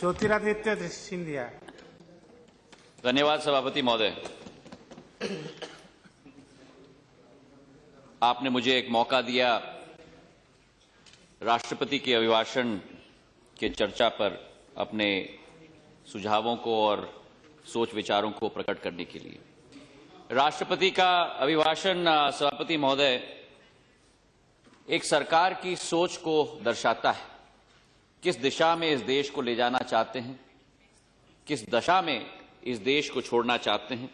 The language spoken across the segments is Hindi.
ज्योतिरादित्य सिंधिया। धन्यवाद सभापति महोदय। आपने मुझे एक मौका दिया राष्ट्रपति के अभिभाषण के चर्चा पर अपने सुझावों को और सोच विचारों को प्रकट करने के लिए। राष्ट्रपति का अभिभाषण सभापति महोदय एक सरकार की सोच को दर्शाता है, किस दिशा में इस देश को ले जाना चाहते हैं, किस दशा में इस देश को छोड़ना चाहते हैं,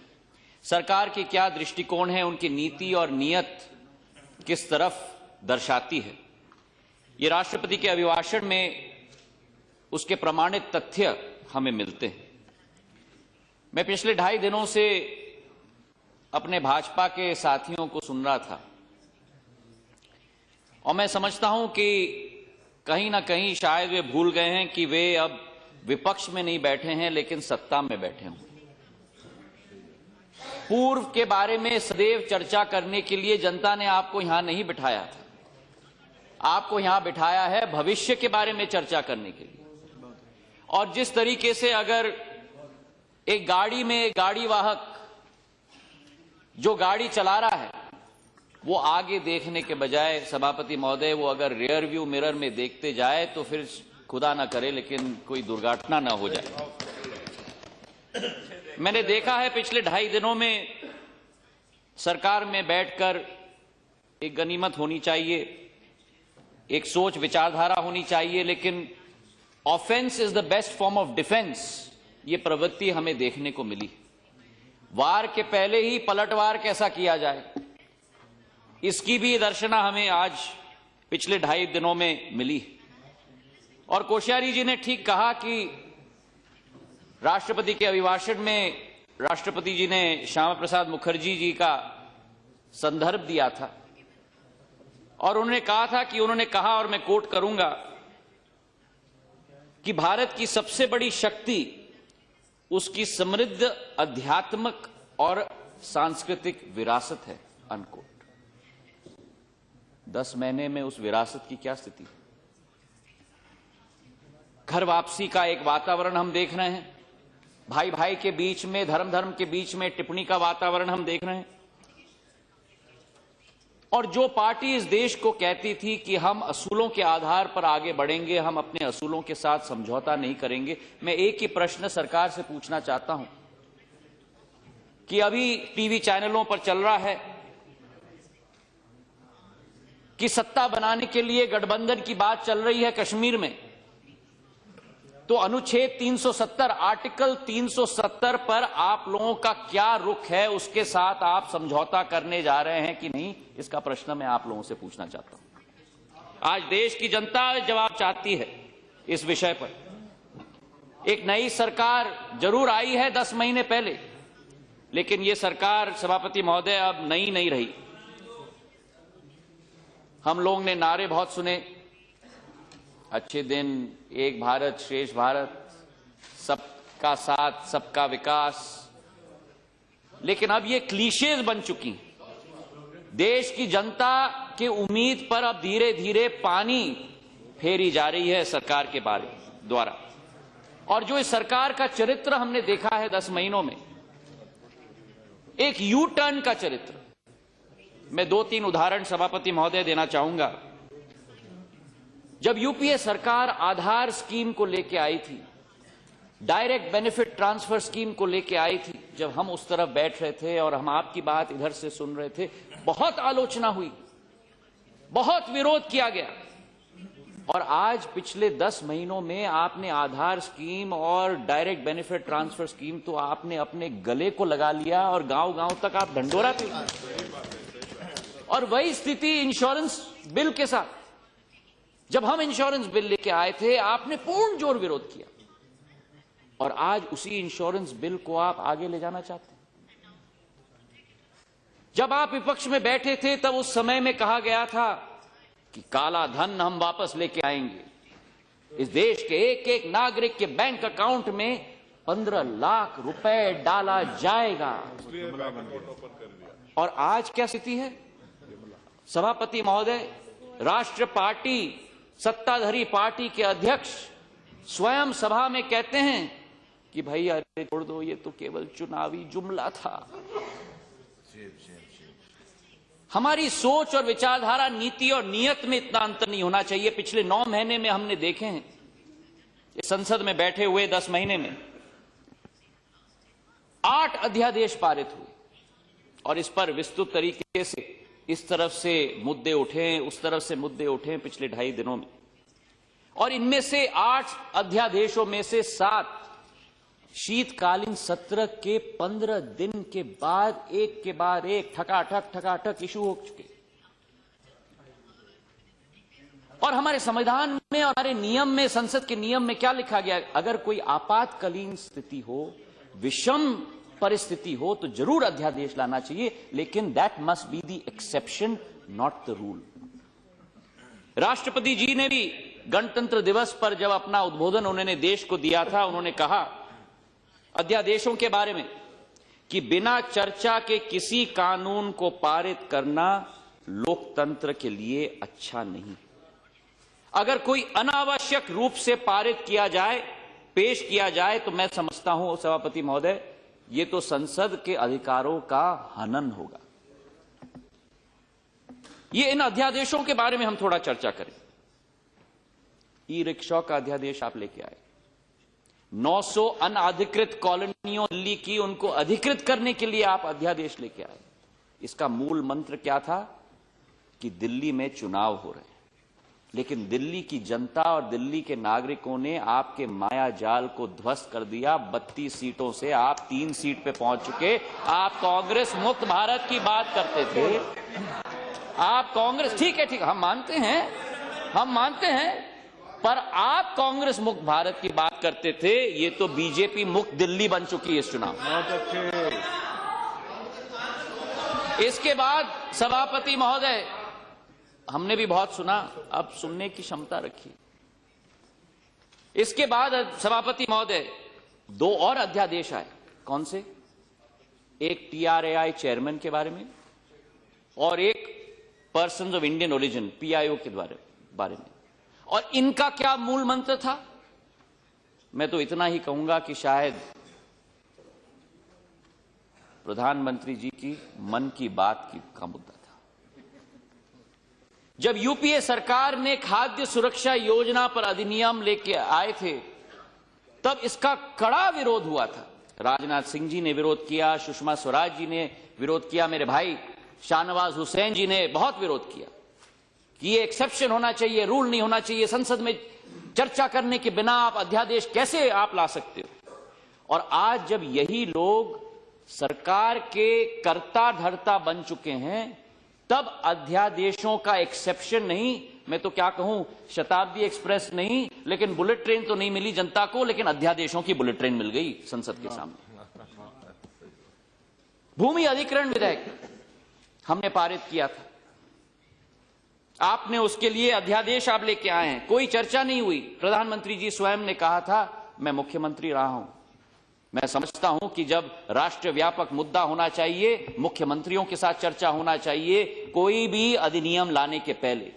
सरकार की क्या दृष्टिकोण है, उनकी नीति और नीयत किस तरफ दर्शाती है। ये राष्ट्रपति के अभिभाषण में उसके प्रमाणित तथ्य हमें मिलते हैं। मैं पिछले 2.5 दिनों से अपने भाजपा के साथियों को सुन रहा था और मैं समझता हूं कि कहीं ना कहीं शायद वे भूल गए हैं कि वे अब विपक्ष में नहीं बैठे हैं लेकिन सत्ता में बैठे हैं। पूर्व के बारे में सदैव चर्चा करने के लिए जनता ने आपको यहां नहीं बिठाया था, आपको यहां बिठाया है भविष्य के बारे में चर्चा करने के लिए। और जिस तरीके से अगर एक गाड़ी में एक गाड़ी वाहक जो गाड़ी चला रहा है वो आगे देखने के बजाय सभापति महोदय वो अगर रियर व्यू मिरर में देखते जाए तो फिर खुदा ना करे लेकिन कोई दुर्घटना ना हो जाए। मैंने देखा है पिछले 2.5 दिनों में सरकार में बैठकर एक गनीमत होनी चाहिए, एक सोच विचारधारा होनी चाहिए, लेकिन offence is the best form of defence, ये प्रवृत्ति हमें देखने को मिली। वार के पहले ही पलटवार कैसा किया जाए, इसकी भी दर्शना हमें आज पिछले 2.5 दिनों में मिली। और कोश्यारी जी ने ठीक कहा कि राष्ट्रपति के अभिभाषण में राष्ट्रपति जी ने श्यामा प्रसाद मुखर्जी जी का संदर्भ दिया था और उन्होंने कहा था कि उन्होंने कहा, और मैं कोट करूंगा, कि भारत की सबसे बड़ी शक्ति उसकी समृद्ध आध्यात्मिक और सांस्कृतिक विरासत है, अनकोट। 10 महीने में उस विरासत की क्या स्थिति है? घर वापसी का एक वातावरण हम देख रहे हैं, भाई भाई के बीच में, धर्म धर्म के बीच में टिप्पणी का वातावरण हम देख रहे हैं। और जो पार्टी इस देश को कहती थी कि हम असूलों के आधार पर आगे बढ़ेंगे, हम अपने असूलों के साथ समझौता नहीं करेंगे, मैं एक ही प्रश्न सरकार से पूछना चाहता हूं कि अभी टीवी चैनलों पर चल रहा है कि सत्ता बनाने के लिए गठबंधन की बात चल रही है कश्मीर में, तो अनुच्छेद 370, आर्टिकल 370 पर आप लोगों का क्या रुख है, उसके साथ आप समझौता करने जा रहे हैं कि नहीं, इसका प्रश्न मैं आप लोगों से पूछना चाहता हूं। आज देश की जनता जवाब चाहती है इस विषय पर। एक नई सरकार जरूर आई है 10 महीने पहले, लेकिन यह सरकार सभापति महोदय अब नई नहीं रही। हम लोग ने नारे बहुत सुने, अच्छे दिन, एक भारत श्रेष्ठ भारत, सबका साथ सबका विकास, लेकिन अब ये क्लीशेज बन चुकी हैं। देश की जनता की उम्मीद पर अब धीरे धीरे पानी फेरी जा रही है सरकार के बारे द्वारा। और जो इस सरकार का चरित्र हमने देखा है 10 महीनों में, एक यू टर्न का चरित्र, मैं 2-3 उदाहरण सभापति महोदय देना चाहूंगा। जब यूपीए सरकार आधार स्कीम को लेके आई थी, डायरेक्ट बेनिफिट ट्रांसफर स्कीम को लेके आई थी, जब हम उस तरफ बैठ रहे थे और हम आपकी बात इधर से सुन रहे थे, बहुत आलोचना हुई, बहुत विरोध किया गया। और आज पिछले 10 महीनों में आपने आधार स्कीम और डायरेक्ट बेनिफिट ट्रांसफर स्कीम तो आपने अपने गले को लगा लिया और गांव-गांव तक आप ढंढोरा पे। और वही स्थिति इंश्योरेंस बिल के साथ, जब हम इंश्योरेंस बिल लेके आए थे आपने पूर्ण जोर विरोध किया, और आज उसी इंश्योरेंस बिल को आप आगे ले जाना चाहते हैं। जब आप विपक्ष में बैठे थे तब उस समय में कहा गया था कि काला धन हम वापस लेके आएंगे, इस देश के एक एक नागरिक के बैंक अकाउंट में 15 लाख रुपए डाला जाएगा। और आज क्या स्थिति है सभापति महोदय? राष्ट्र पार्टी, सत्ताधारी पार्टी के अध्यक्ष स्वयं सभा में कहते हैं कि भाई अरे छोड़ दो, ये तो केवल चुनावी जुमला था। हमारी सोच और विचारधारा, नीति और नियत में इतना अंतर नहीं होना चाहिए। पिछले 9 महीने में हमने देखे हैं, इस संसद में बैठे हुए 10 महीने में 8 अध्यादेश पारित हुए और इस पर विस्तृत तरीके से इस तरफ से मुद्दे उठे, उस तरफ से मुद्दे उठे पिछले 2.5 दिनों में। और इनमें से 8 अध्यादेशों में से 7 शीतकालीन सत्र के 15 दिन के बाद एक के बाद एक ठकाठक इशू हो चुके। और हमारे संविधान में और हमारे नियम में, संसद के नियम में क्या लिखा गया? अगर कोई आपातकालीन स्थिति हो, विषम परिस्थिति हो, तो जरूर अध्यादेश लाना चाहिए, लेकिन that must be the exception, not the rule. राष्ट्रपति जी ने भी गणतंत्र दिवस पर जब अपना उद्बोधन उन्होंने देश को दिया था, उन्होंने कहा अध्यादेशों के बारे में कि बिना चर्चा के किसी कानून को पारित करना लोकतंत्र के लिए अच्छा नहीं। अगर कोई अनावश्यक रूप से पारित किया जाए, पेश किया जाए, तो मैं समझता हूं सभापति महोदय, ये तो संसद के अधिकारों का हनन होगा। ये इन अध्यादेशों के बारे में हम थोड़ा चर्चा करें। ई रिक्शा का अध्यादेश आप लेके आए। 900 अनअधिकृत कॉलोनियों दिल्ली की, उनको अधिकृत करने के लिए आप अध्यादेश लेके आए। इसका मूल मंत्र क्या था? कि दिल्ली में चुनाव हो रहे हैं, लेकिन दिल्ली की जनता और दिल्ली के नागरिकों ने आपके माया जाल को ध्वस्त कर दिया। 32 सीटों से आप 3 सीट पे पहुंच चुके। आप कांग्रेस मुक्त भारत की बात करते थे। आप कांग्रेस, ठीक है, हम मानते हैं, पर आप कांग्रेस मुक्त भारत की बात करते थे। ये तो बीजेपी मुक्त दिल्ली बन चुकी है इस चुनाव। इसके बाद सभापति महोदय, हमने भी बहुत सुना, अब सुनने की क्षमता रखिए। इसके बाद सभापति महोदय 2 और अध्यादेश आए। कौन से? एक TRAI चेयरमैन के बारे में और एक persons of Indian origin PIO के बारे में। और इनका क्या मूल मंत्र था? मैं तो इतना ही कहूंगा कि शायद प्रधानमंत्री जी की मन की बात का मुद्दा था। जब यूपीए सरकार ने खाद्य सुरक्षा योजना पर अधिनियम लेके आए थे, तब इसका कड़ा विरोध हुआ था। राजनाथ सिंह जी ने विरोध किया, सुषमा स्वराज जी ने विरोध किया, मेरे भाई शाहनवाज हुसैन जी ने बहुत विरोध किया कि ये एक्सेप्शन होना चाहिए, रूल नहीं होना चाहिए। संसद में चर्चा करने के बिना आप अध्यादेश कैसे आप ला सकते हो? और आज जब यही लोग सरकार के कर्ता धर्ता बन चुके हैं, तब अध्यादेशों का एक्सेप्शन नहीं, मैं तो क्या कहूं, शताब्दी एक्सप्रेस नहीं, लेकिन बुलेट ट्रेन तो नहीं मिली जनता को, लेकिन अध्यादेशों की बुलेट ट्रेन मिल गई संसद के सामने। भूमि अधिग्रहण विधेयक हमने पारित किया था, आपने उसके लिए अध्यादेश आप लेके आए हैं, कोई चर्चा नहीं हुई। प्रधानमंत्री जी स्वयं ने कहा था, मैं मुख्यमंत्री रहा हूं, मैं समझता हूं कि जब राष्ट्र व्यापक मुद्दा होना चाहिए, मुख्यमंत्रियों के साथ चर्चा होना चाहिए कोई भी अधिनियम लाने के पहले।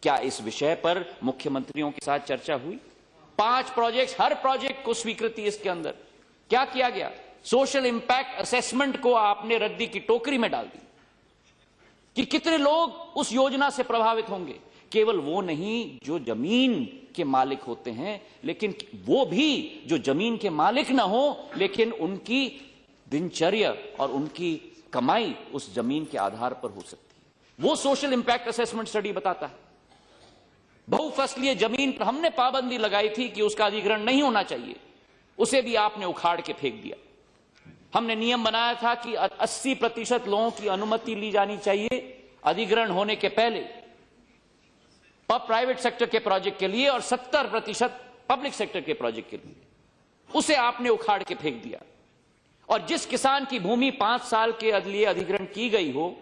क्या इस विषय पर मुख्यमंत्रियों के साथ चर्चा हुई? 5 प्रोजेक्ट, हर प्रोजेक्ट को स्वीकृति इसके अंदर। क्या किया गया? सोशल इंपैक्ट असेसमेंट को आपने रद्दी की टोकरी में डाल दी कि कितने लोग उस योजना से प्रभावित होंगे। केवल वो नहीं जो जमीन के मालिक होते हैं, लेकिन वो भी जो जमीन के मालिक ना हो, लेकिन उनकी दिनचर्या और उनकी कमाई उस जमीन के आधार पर हो सकती है। वो सोशल इंपैक्ट असेसमेंट स्टडी बताता है। बहुफसलीय जमीन पर हमने पाबंदी लगाई थी कि उसका अधिग्रहण नहीं होना चाहिए, उसे भी आपने उखाड़ के फेंक दिया। हमने नियम बनाया था कि 80% लोगों की अनुमति ली जानी चाहिए अधिग्रहण होने के पहले प्राइवेट सेक्टर के प्रोजेक्ट के लिए और 70% पब्लिक सेक्टर के प्रोजेक्ट के लिए। उसे आपने उखाड़ के फेंक दिया। और जिस किसान की भूमि 5 साल के लिए अधिग्रहण की गई हो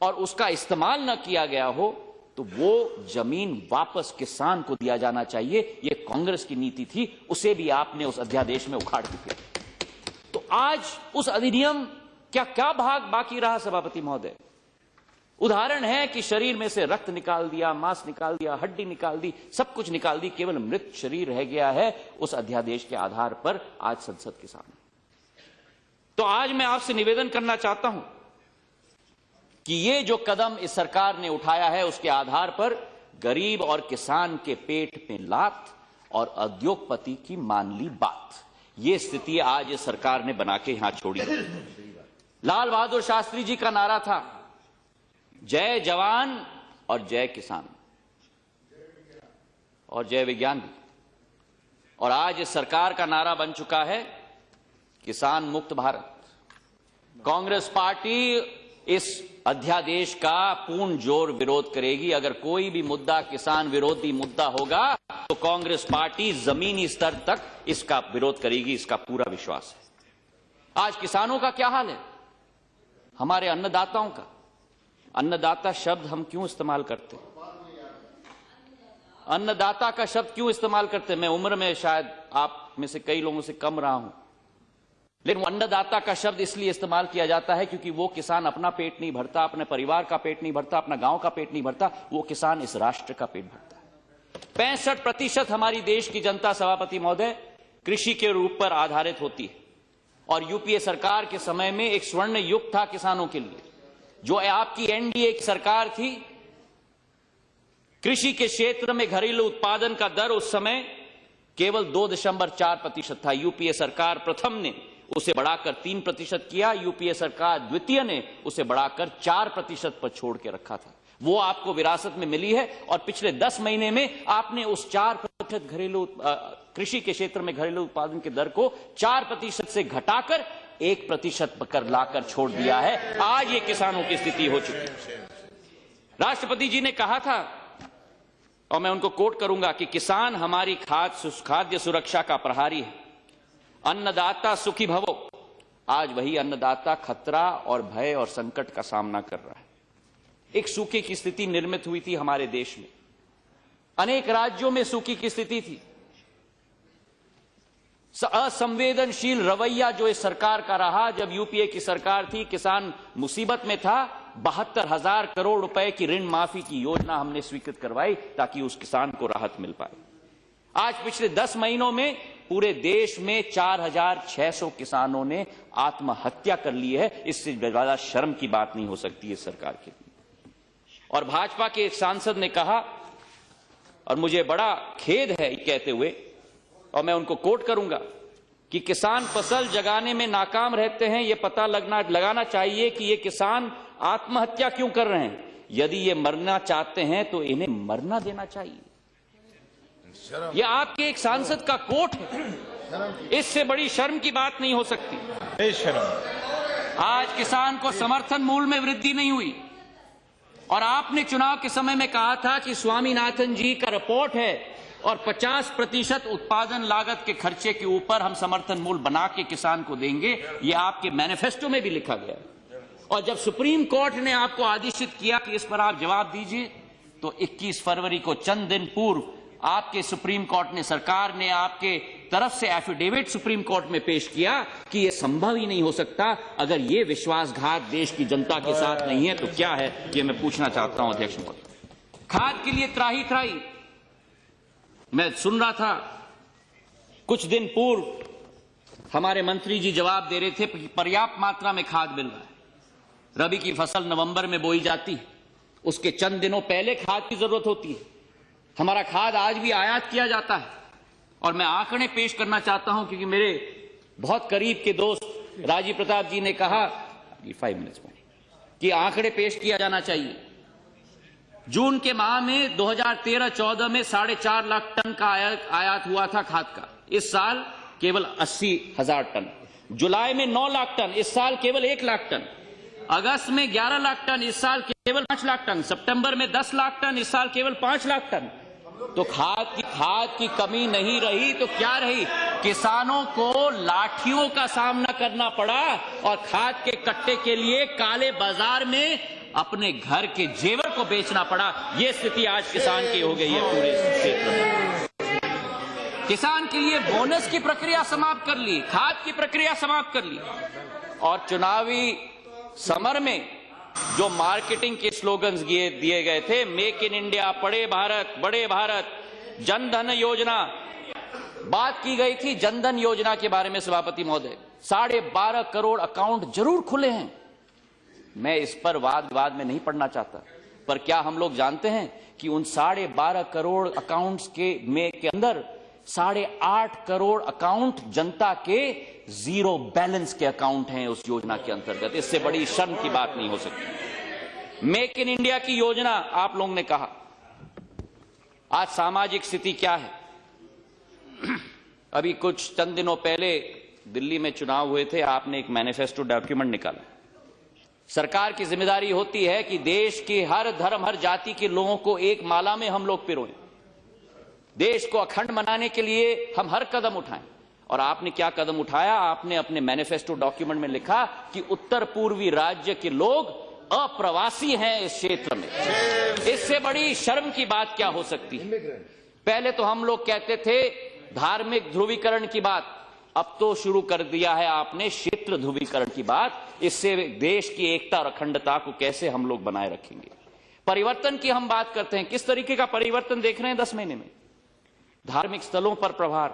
और उसका इस्तेमाल न किया गया हो, तो वो जमीन वापस किसान को दिया जाना चाहिए। यह कांग्रेस की नीति थी, उसे भी आपने उस अध्यादेश में उखाड़ के फेंक दिया। तो आज उस अधिनियम क्या भाग बाकी रहा सभापति महोदय? उदाहरण है कि शरीर में से रक्त निकाल दिया, मांस निकाल दिया, हड्डी निकाल दी, सब कुछ निकाल दी, केवल मृत शरीर रह गया है उस अध्यादेश के आधार पर आज संसद के सामने। तो आज मैं आपसे निवेदन करना चाहता हूं कि ये जो कदम इस सरकार ने उठाया है उसके आधार पर गरीब और किसान के पेट में लात और उद्योगपति की मान ली बात, ये स्थिति आज इस सरकार ने बना के यहां छोड़ी है। लाल बहादुर शास्त्री जी का नारा था, जय जवान और जय किसान और जय विज्ञान भी, और आज इस सरकार का नारा बन चुका है किसान मुक्त भारत। कांग्रेस पार्टी इस अध्यादेश का पूर्ण जोर विरोध करेगी। अगर कोई भी मुद्दा किसान विरोधी मुद्दा होगा तो कांग्रेस पार्टी जमीनी स्तर तक इसका विरोध करेगी, इसका पूरा विश्वास है। आज किसानों का क्या हाल है, हमारे अन्नदाताओं का। अन्नदाता शब्द हम क्यों इस्तेमाल करते हैं? अन्नदाता का शब्द क्यों इस्तेमाल करते हैं? मैं उम्र में शायद आप में से कई लोगों से कम रहा हूं, लेकिन अन्नदाता का शब्द इसलिए इस्तेमाल किया जाता है क्योंकि वो किसान अपना पेट नहीं भरता, अपने परिवार का पेट नहीं भरता, अपना गांव का पेट नहीं भरता, वो किसान इस राष्ट्र का पेट भरता है। 65% हमारी देश की जनता, सभापति महोदय, कृषि के रूप पर आधारित होती है, और यूपीए सरकार के समय में एक स्वर्ण युग था किसानों के लिए। जो आपकी एनडीए की सरकार थी, कृषि के क्षेत्र में घरेलू उत्पादन का दर उस समय केवल 2.4% था। यूपीए सरकार प्रथम ने उसे बढ़ाकर 3% किया, यूपीए सरकार द्वितीय ने उसे बढ़ाकर 4% पर छोड़ के रखा था। वो आपको विरासत में मिली है, और पिछले 10 महीने में आपने उस 4% घरेलू कृषि के क्षेत्र में घरेलू उत्पादन के दर को 4% से घटाकर 1% पर लाकर छोड़ दिया है। आज ये किसानों की स्थिति हो चुकी है। राष्ट्रपति जी ने कहा था, और मैं उनको कोट करूंगा, कि किसान हमारी खाद्य सुरक्षा का प्रहरी है, अन्नदाता सुखी भवो। आज वही अन्नदाता खतरा और भय और संकट का सामना कर रहा है। एक सूखे की स्थिति निर्मित हुई थी हमारे देश में, अनेक राज्यों में सूखे की स्थिति थी। असंवेदनशील रवैया जो इस सरकार का रहा, जब यूपीए की सरकार थी, किसान मुसीबत में था, 72,000 करोड़ रुपए की ऋण माफी की योजना हमने स्वीकृत करवाई ताकि उस किसान को राहत मिल पाए। आज पिछले 10 महीनों में पूरे देश में 4,600 किसानों ने आत्महत्या कर ली है। इससे ज्यादा शर्म की बात नहीं हो सकती इस सरकार के लिए। और भाजपा के एक सांसद ने कहा, और मुझे बड़ा खेद है कहते हुए, और मैं उनको कोट करूंगा, कि किसान फसल जगाने में नाकाम रहते हैं, यह पता लगाना चाहिए कि ये किसान आत्महत्या क्यों कर रहे हैं। यदि ये मरना चाहते हैं तो इन्हें मरना देना चाहिए। यह आपके एक सांसद का कोट है, इससे बड़ी शर्म की बात नहीं हो सकती। आज किसान को समर्थन मूल्य में वृद्धि नहीं हुई, और आपने चुनाव के समय में कहा था कि स्वामीनाथन जी का रिपोर्ट है और 50% उत्पादन लागत के खर्चे के ऊपर हम समर्थन मूल्य बना के किसान को देंगे। यह आपके मैनिफेस्टो में भी लिखा गया है। और जब सुप्रीम कोर्ट ने आपको आदेशित किया कि इस पर आप जवाब दीजिए, तो 21 फरवरी को चंद दिन पूर्व आपके सुप्रीम कोर्ट ने, सरकार ने आपके तरफ से एफिडेविट सुप्रीम कोर्ट में पेश किया कि यह संभव ही नहीं हो सकता। अगर यह विश्वासघात देश की जनता के साथ नहीं है तो क्या है, यह मैं पूछना चाहता हूं अध्यक्ष महोदय। खाद के लिए त्राही त्राही मैं सुन रहा था, कुछ दिन पूर्व हमारे मंत्री जी जवाब दे रहे थे कि पर्याप्त मात्रा में खाद मिल रहा है। रबी की फसल नवंबर में बोई जाती है, उसके चंद दिनों पहले खाद की जरूरत होती है। हमारा खाद आज भी आयात किया जाता है, और मैं आंकड़े पेश करना चाहता हूं क्योंकि मेरे बहुत करीब के दोस्त राजीव प्रताप जी ने कहा 5 मिनट्स में कि आंकड़े पेश किया जाना चाहिए। जून के माह में 2013-14 में 4.5 लाख टन का आयात हुआ था खाद का, इस साल केवल 80,000 टन। जुलाई में 9 लाख टन, इस साल केवल 1 लाख टन। अगस्त में 11 लाख टन, इस साल केवल 5 लाख टन। सितंबर में 10 लाख टन, इस साल केवल 5 लाख टन। तो खाद की कमी नहीं रही तो क्या रही? किसानों को लाठियों का सामना करना पड़ा और खाद के कट्टे के लिए काले बाजार में अपने घर के जेवर को बेचना पड़ा। यह स्थिति आज किसान की हो गई है पूरे क्षेत्र में। किसान के लिए बोनस की प्रक्रिया समाप्त कर ली, खाद की प्रक्रिया समाप्त कर ली, और चुनावी समर में जो मार्केटिंग के स्लोगन्स दिए गए थे, मेक इन इंडिया, बड़े भारत, जन धन योजना, बात की गई थी जनधन योजना के बारे में सभापति महोदय। 12.5 करोड़ अकाउंट जरूर खुले हैं, मैं इस पर वाद विवाद में नहीं पड़ना चाहता, पर क्या हम लोग जानते हैं कि उन 12.5 करोड़ अकाउंट्स के अंदर 8.5 करोड़ अकाउंट जनता के जीरो बैलेंस के अकाउंट हैं उस योजना के अंतर्गत। इससे बड़ी शर्म की बात नहीं हो सकती। मेक इन इंडिया की योजना आप लोगों ने कहा, आज सामाजिक स्थिति क्या है? अभी कुछ चंद दिनों पहले दिल्ली में चुनाव हुए थे, आपने एक मैनिफेस्टो डॉक्यूमेंट निकाला। सरकार की जिम्मेदारी होती है कि देश के हर धर्म, हर जाति के लोगों को एक माला में हम लोग पिरोएं, देश को अखंड बनाने के लिए हम हर कदम उठाएं। और आपने क्या कदम उठाया? आपने अपने मैनिफेस्टो डॉक्यूमेंट में लिखा कि उत्तर पूर्वी राज्य के लोग अप्रवासी हैं इस क्षेत्र में। इससे बड़ी शर्म की बात क्या हो सकती है? पहले तो हम लोग कहते थे धार्मिक ध्रुवीकरण की बात, अब तो शुरू कर दिया है आपने क्षेत्र ध्रुवीकरण की बात। इससे देश की एकता और अखंडता को कैसे हम लोग बनाए रखेंगे? परिवर्तन की हम बात करते हैं, किस तरीके का परिवर्तन देख रहे हैं 10 महीने में? धार्मिक स्थलों पर प्रहार,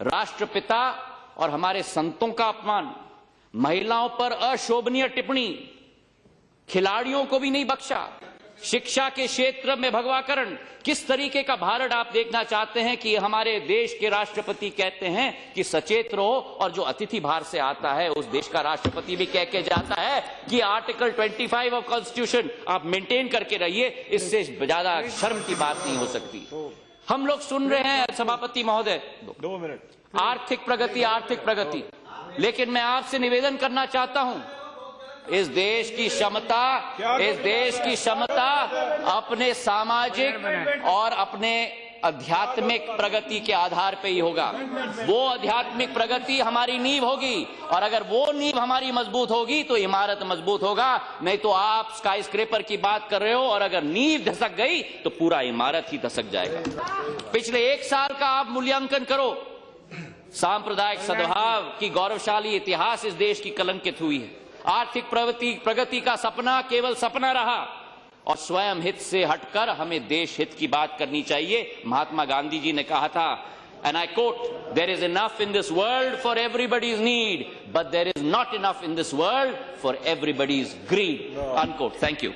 राष्ट्रपिता और हमारे संतों का अपमान, महिलाओं पर अशोभनीय टिप्पणी, खिलाड़ियों को भी नहीं बख्शा, शिक्षा के क्षेत्र में भगवाकरण। किस तरीके का भारत आप देखना चाहते हैं कि हमारे देश के राष्ट्रपति कहते हैं कि सचेत रहो, और जो अतिथि बाहर से आता है उस देश का राष्ट्रपति भी कह के जाता है कि आर्टिकल 25 ऑफ कॉन्स्टिट्यूशन आप मेंटेन करके रहिए। इससे ज्यादा शर्म की बात नहीं हो सकती। हम लोग सुन रहे हैं सभापति महोदय 2 मिनट आर्थिक प्रगति, लेकिन मैं आपसे निवेदन करना चाहता हूं, इस देश की क्षमता अपने सामाजिक और अपने आध्यात्मिक प्रगति के आधार पे ही होगा। वो आध्यात्मिक प्रगति हमारी नींव होगी, और अगर वो नींव हमारी मजबूत होगी तो इमारत मजबूत होगा। नहीं तो आप स्काई स्क्रेपर की बात कर रहे हो, और अगर नींव धसक गई तो पूरा इमारत ही धसक जाएगा। पिछले 1 साल का आप मूल्यांकन करो, सांप्रदायिक सद्भाव की गौरवशाली इतिहास इस देश की कलंकित हुई है। आर्थिक प्रगति का सपना केवल सपना रहा, और स्वयं हित से हटकर हमें देश हित की बात करनी चाहिए। महात्मा गांधी जी ने कहा था, and I quote, "There is enough in this world for everybody's need, but there is not enough in this world for everybody's greed." Unquote. Thank you.